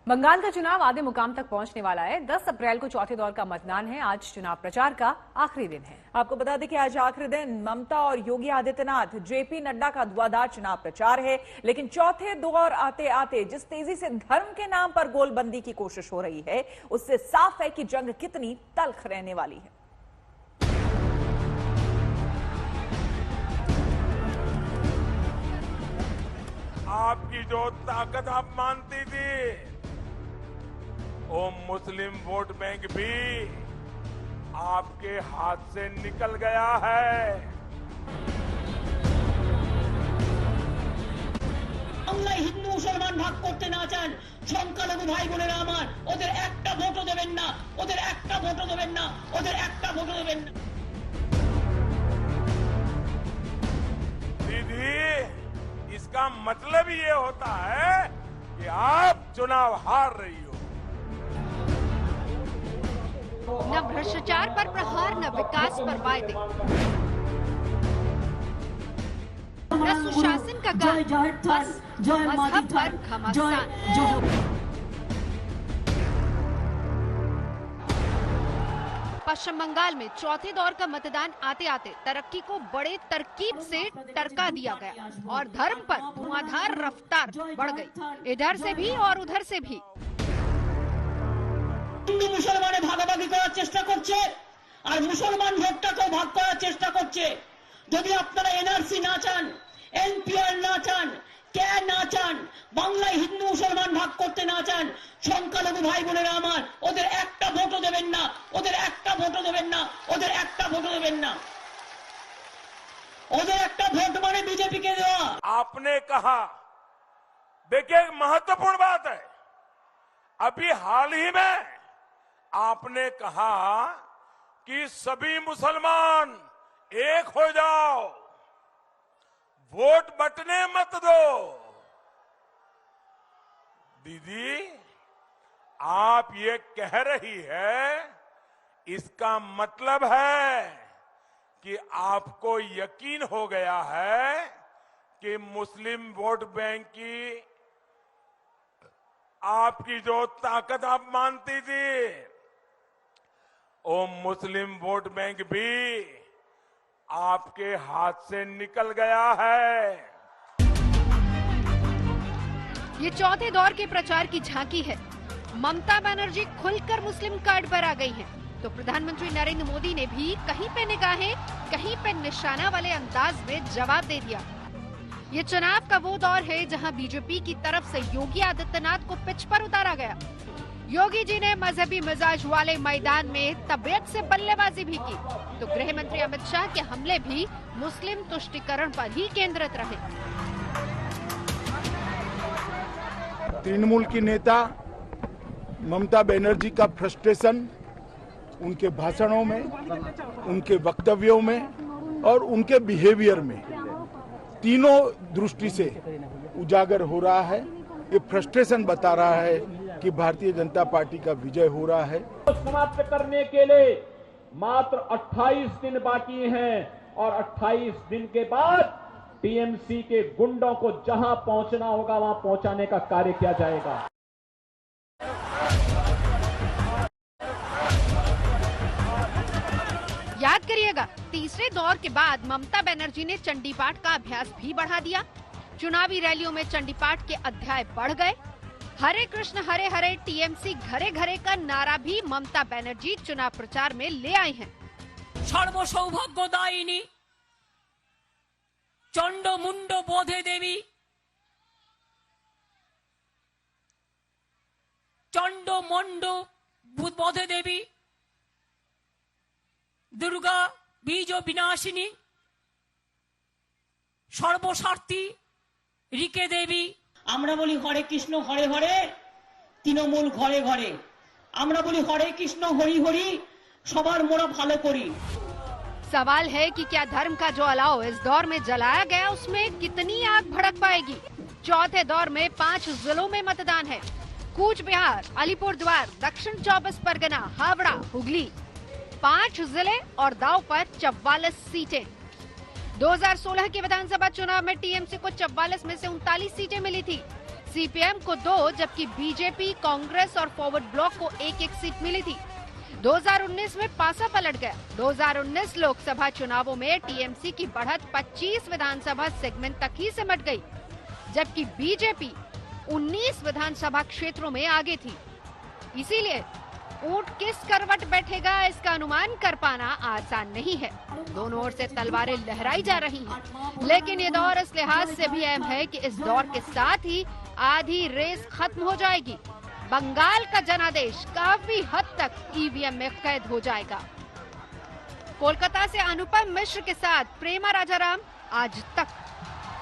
बंगाल का चुनाव आधे मुकाम तक पहुंचने वाला है। 10 अप्रैल को चौथे दौर का मतदान है। आज चुनाव प्रचार का आखिरी दिन है। आपको बता दें कि आज आखिरी दिन ममता और योगी आदित्यनाथ, जेपी नड्डा का धुआंधार चुनाव प्रचार है। लेकिन चौथे दौर आते आते जिस तेजी से धर्म के नाम पर गोलबंदी की कोशिश हो रही है, उससे साफ है कि जंग कितनी तल्ख रहने वाली है। आपकी जो ताकत आप मानती थी, वो मुस्लिम वोट बैंक भी आपके हाथ से निकल गया है। বাংলায় হিন্দু মুসলমান ভাগ করতে না চান সংখ্যালঘু ভাই বোনেরা আমার, ওদের একটা ভোটও দেবেন না, ওদের একটা ভোটও দেবেন না, ওদের একটা ভোটও দেবেন না। दीदी, इसका मतलब ये होता है कि आप चुनाव हार रही हो। न भ्रष्टाचार पर प्रहार, न विकास पर वायदे, न सुशासन का गान, बस मजहब पर घमासान। पश्चिम बंगाल में चौथे दौर का मतदान आते आते तरक्की को बड़े तरकीब से टरका दिया गया और धर्म पर धुआंधार रफ्तार बढ़ गई, इधर से भी और उधर से भी। হিন্দু মুসলমানে ভাগাভাগি করার চেষ্টা করছে আর মুসলমান ভোটটাকেও ভাগ করার চেষ্টা করছে। যদি আপনারা এনআরসি না চান, এনপিআর না চান, কে না চান, বাংলায় হিন্দু মুসলমান ভাগ করতে না চান, সংখ্যালঘু ভাই বোনেরা আমার, ওদের একটা ভোটও দেবেন না, ওদের একটা ভোটও দেবেন না, ওদের একটা ভোটও দেবেন না। ওদের একটা ভোট মানে বিজেপিকে দেওয়া। आपने कहा, देखिए एक महत्वपूर्ण बात है, अभी हाल ही में आपने कहा कि सभी मुसलमान एक हो जाओ, वोट बंटने मत दो। दीदी, आप ये कह रही है, इसका मतलब है कि आपको यकीन हो गया है कि मुस्लिम वोट बैंक की आपकी जो ताकत आप मानती थी, वो मुस्लिम वोट बैंक भी आपके हाथ से निकल गया है। ये चौथे दौर के प्रचार की झांकी है। ममता बनर्जी खुलकर मुस्लिम कार्ड पर आ गई हैं, तो प्रधानमंत्री नरेंद्र मोदी ने भी कहीं पे निगाहें, कहीं पे निशाना वाले अंदाज में जवाब दे दिया। ये चुनाव का वो दौर है जहां बीजेपी की तरफ से योगी आदित्यनाथ को पिच पर उतारा गया। योगी जी ने मजहबी मिजाज वाले मैदान में तबियत से बल्लेबाजी भी की, तो गृह मंत्री अमित शाह के हमले भी मुस्लिम तुष्टीकरण पर ही केंद्रित रहे। तृणमूल की नेता ममता बनर्जी का फ्रस्ट्रेशन उनके भाषणों में, उनके वक्तव्यों में और उनके बिहेवियर में, तीनों दृष्टि से उजागर हो रहा है। ये फ्रस्ट्रेशन बता रहा है कि भारतीय जनता पार्टी का विजय हो रहा है। समाप्त करने के लिए मात्र 28 दिन बाकी हैं और 28 दिन के बाद टीएमसी के गुंडों को जहां पहुंचना होगा वहां पहुंचाने का कार्य किया जाएगा। याद करिएगा, तीसरे दौर के बाद ममता बनर्जी ने चंडी पाठ का अभ्यास भी बढ़ा दिया। चुनावी रैलियों में चंडी पाठ के अध्याय बढ़ गए। हरे कृष्ण हरे हरे टीएमसी घरे घरे का नारा भी ममता बनर्जी चुनाव प्रचार में ले आई हैं। सर्व सौभाग्यदायिनी चंड मुंड बोधे देवी, चंड मंड बोधे देवी, दुर्गा बीज विनाशिनी, सर्वसार्थी রিকে দেবী। আমরা বলি হরে কৃষ্ণ হরে হরে, তৃণমূল ঘরে ঘরে। আমরা বলি হরে কৃষ্ণ হরি হরি, সবার মোরা ভালো করি। सवाल है कि क्या धर्म का जो अलाव इस दौर में जलाया गया, उसमें कितनी आग भड़क पाएगी। चौथे दौर में 5 जिलों में मतदान है। कूच बिहार, अलीपुरद्वार, दक्षिण 24 परगना, हावड़ा, हुगली, 5 जिले और दाव पर 44 सीटें। 2016 के विधानसभा चुनाव में टीएमसी को 44 में से 39 सीटें मिली थी। सीपीएम को 2 जबकि बीजेपी, कांग्रेस और फॉरवर्ड ब्लॉक को 1-1 सीट मिली थी। 2019 में पासा पलट गया। 2019 लोकसभा चुनावों में टीएमसी की बढ़त 25 विधानसभा सेगमेंट तक ही सिमट गई, जबकि बीजेपी 19 विधानसभा क्षेत्रों में आगे थी। इसीलिए ऊंट किस करवट बैठेगा इसका अनुमान कर पाना आसान नहीं है। दोनों ओर से तलवारें लहराई जा रही हैं, लेकिन ये दौर इस लिहाज से भी अहम है कि इस दौर के साथ ही आधी रेस खत्म हो जाएगी। बंगाल का जनादेश काफी हद तक ईवीएम में कैद हो जाएगा। कोलकाता से अनुपम मिश्र के साथ प्रेमा राजाराम, आज तक।